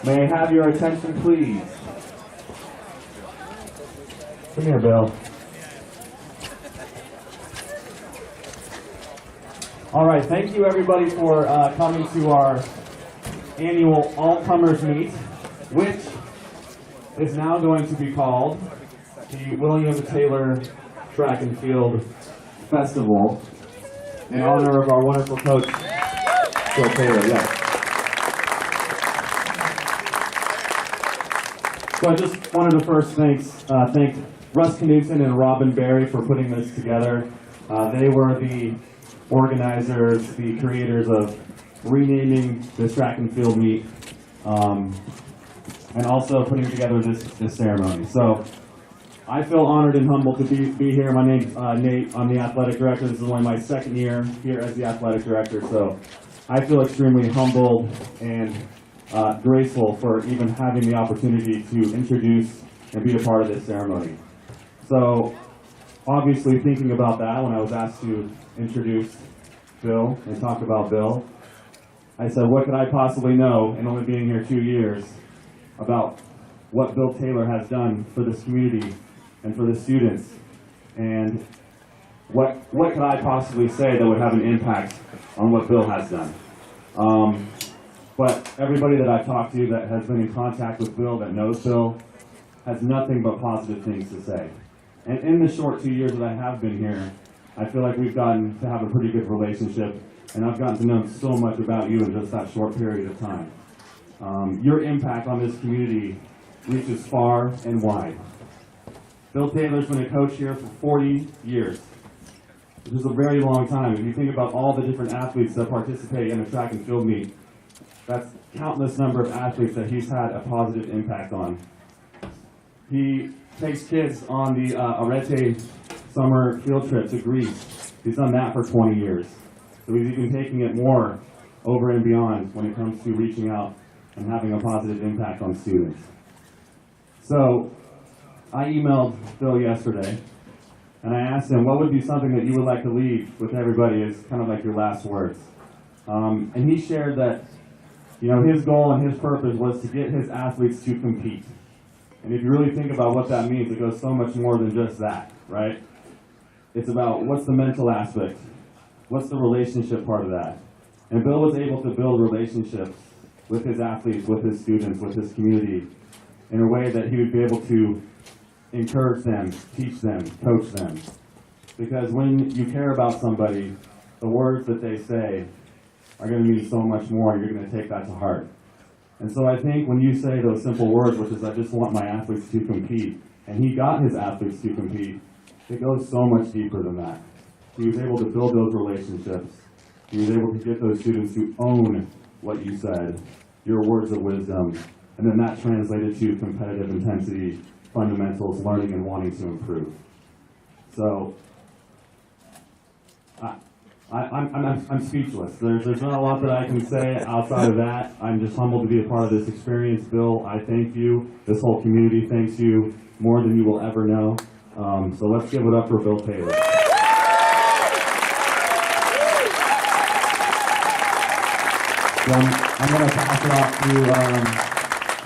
May I have your attention, please? Come here, Bill. All right, thank you everybody for coming to our annual All-Comers Meet, which is now going to be called the William Taylor Track and Field Festival in honor of our wonderful coach, Bill Taylor. Yes. So I just wanted to first thank Russ Knudsen and Robin Berry for putting this together. They were the organizers, the creators of renaming this track and field meet, and also putting together this ceremony. So I feel honored and humbled to be here. My name's Nate. I'm the athletic director. This is only my second year here as the athletic director, so I feel extremely humbled and graceful for even having the opportunity to introduce and be a part of this ceremony. So obviously thinking about that when I was asked to introduce Bill and talk about Bill, I said, what could I possibly know, and only being here 2 years, about what Bill Taylor has done for this community and for the students, and what could I possibly say that would have an impact on what Bill has done? But everybody that I've talked to that has been in contact with Bill, that knows Bill, has nothing but positive things to say. And in the short 2 years that I have been here, I feel like we've gotten to have a pretty good relationship, and I've gotten to know so much about you in just that short period of time. Your impact on this community reaches far and wide. Bill Taylor's been a coach here for 40 years. This is a very long time. If you think about all the different athletes that participate in a track and field meet, that's countless number of athletes that he's had a positive impact on. He takes kids on the Arete summer field trip to Greece. He's done that for 20 years. So he's even taking it more over and beyond when it comes to reaching out and having a positive impact on students. So I emailed Phil yesterday, and I asked him what would be something that you would like to leave with everybody as kind of like your last words. And he shared that, you know, his goal and his purpose was to get his athletes to compete. And if you really think about what that means, it goes so much more than just that, right? It's about what's the mental aspect, what's the relationship part of that. And Bill was able to build relationships with his athletes, with his students, with his community, in a way that he would be able to encourage them, teach them, coach them. Because when you care about somebody, the words that they say are going to mean so much more, and you're going to take that to heart. And so I think when you say those simple words, which is I just want my athletes to compete, and he got his athletes to compete, it goes so much deeper than that. He was able to build those relationships. He was able to get those students to own what you said, your words of wisdom, and then that translated to competitive intensity, fundamentals, learning, and wanting to improve. So I'm speechless. There's not a lot that I can say outside of that. I'm just humbled to be a part of this experience. Bill, I thank you. This whole community thanks you more than you will ever know. So let's give it up for Bill Taylor. So I'm going to pass it off to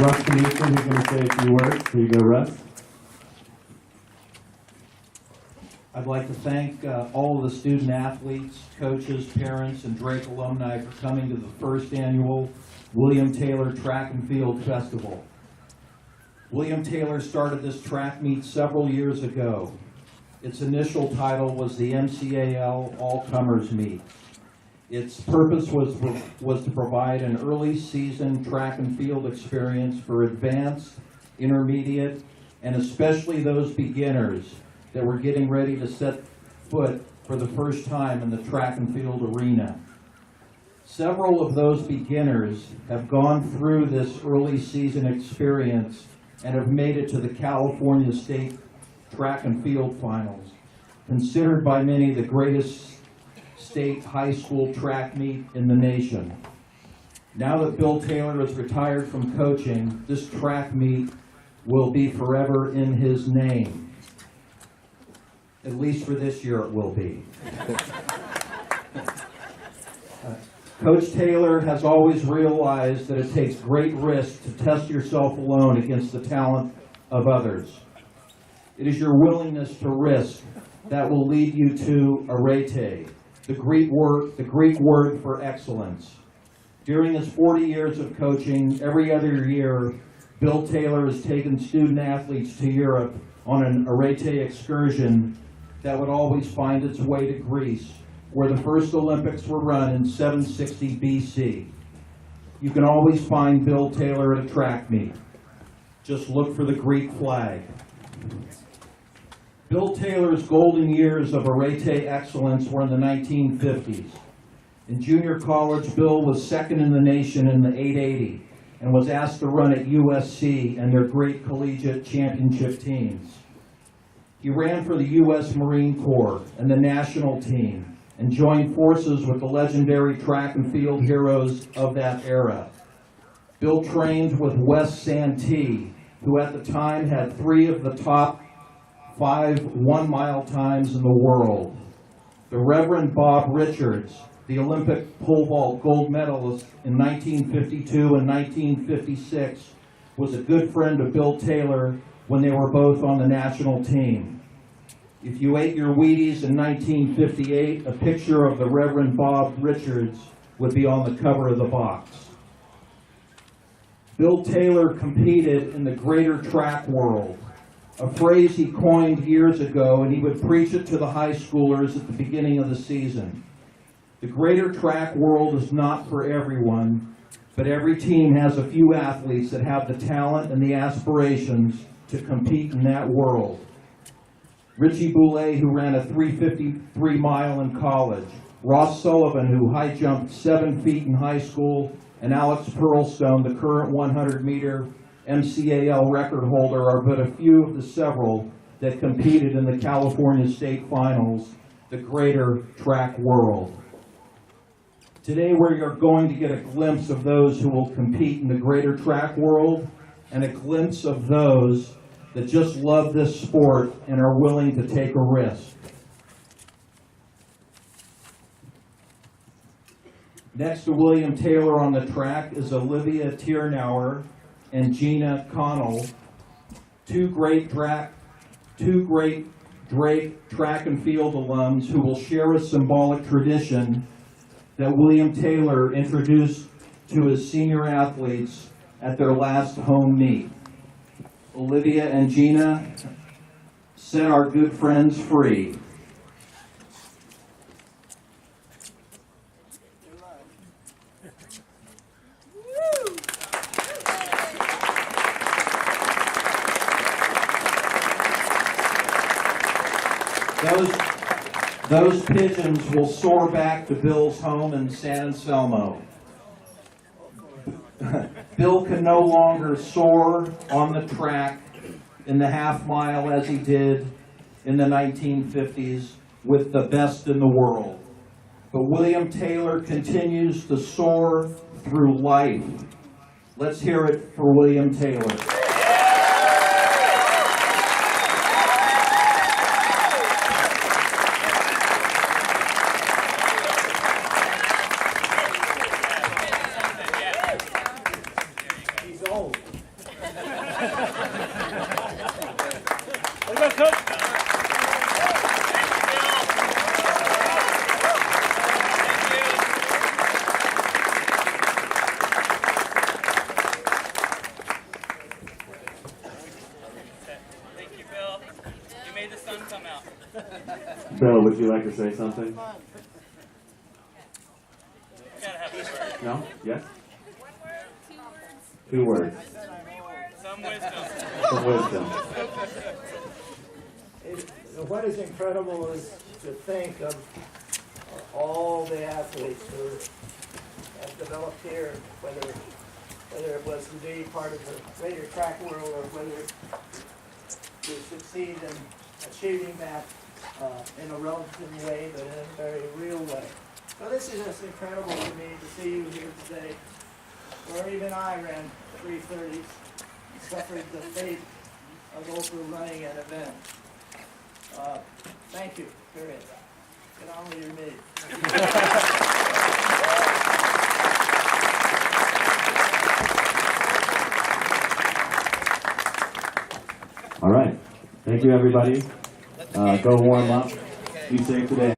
Russ Knudsen, who's going to say a few words. Here you go, Russ. I'd like to thank all of the student athletes, coaches, parents, and Drake alumni for coming to the first annual William Taylor Track and Field Festival. William Taylor started this track meet several years ago. Its initial title was the MCAL All-Comers Meet. Its purpose was to provide an early season track and field experience for advanced, intermediate, and especially those beginners that were getting ready to set foot for the first time in the track and field arena. Several of those beginners have gone through this early season experience and have made it to the California State Track and Field Finals, considered by many the greatest state high school track meet in the nation. Now that Bill Taylor is retired from coaching, this track meet will be forever in his name. At least for this year it will be. Coach Taylor has always realized that it takes great risk to test yourself alone against the talent of others. It is your willingness to risk that will lead you to arete, the Greek word for excellence. During his 40 years of coaching, every other year, Bill Taylor has taken student athletes to Europe on an arete excursion that would always find its way to Greece, where the first Olympics were run in 760 BC. You can always find Bill Taylor at a track meet. Just look for the Greek flag. Bill Taylor's golden years of arete excellence were in the 1950s. In junior college, Bill was second in the nation in the 880 and was asked to run at USC and their great collegiate championship teams. He ran for the U.S. Marine Corps and the national team and joined forces with the legendary track and field heroes of that era. Bill trained with Wes Santee, who at the time had 3 of the top 5 one-mile times in the world. The Reverend Bob Richards, the Olympic pole vault gold medalist in 1952 and 1956, was a good friend of Bill Taylor when they were both on the national team. If you ate your Wheaties in 1958, a picture of the Reverend Bob Richards would be on the cover of the box. Bill Taylor competed in the greater track world, a phrase he coined years ago, and he would preach it to the high schoolers at the beginning of the season. The greater track world is not for everyone, but every team has a few athletes that have the talent and the aspirations to compete in that world. Richie Boulay, who ran a 3:53 mile in college, Ross Sullivan, who high jumped 7 feet in high school, and Alex Pearlstone, the current 100-meter MCAL record holder, are but a few of the several that competed in the California State Finals, the greater track world. Today we are going to get a glimpse of those who will compete in the greater track world and a glimpse of those that just love this sport and are willing to take a risk. Next to William Taylor on the track is Olivia Tiernauer and Gina Connell, two great Drake track and field alums who will share a symbolic tradition that William Taylor introduced to his senior athletes at their last home meet. Olivia and Gina set our good friends free. Those pigeons will soar back to Bill's home in San Anselmo. Bill can no longer soar on the track in the half mile as he did in the 1950s with the best in the world. But William Taylor continues to soar through life. Let's hear it for William Taylor. Bill, would you like to say something? No? Yes? 2 words. Some wisdom. Some wisdom. What is incredible is to think of all the athletes who have developed here, whether it was to be part of the greater track world or whether to succeed in achieving that in a relative way, but in a very real way. So this is just incredible to me to see you here today, where even I ran 3:30s and suffered the fate of also running an event. Thank you, period. Get on with your meeting. All right. Thank you, everybody. Go warm up. Be safe today.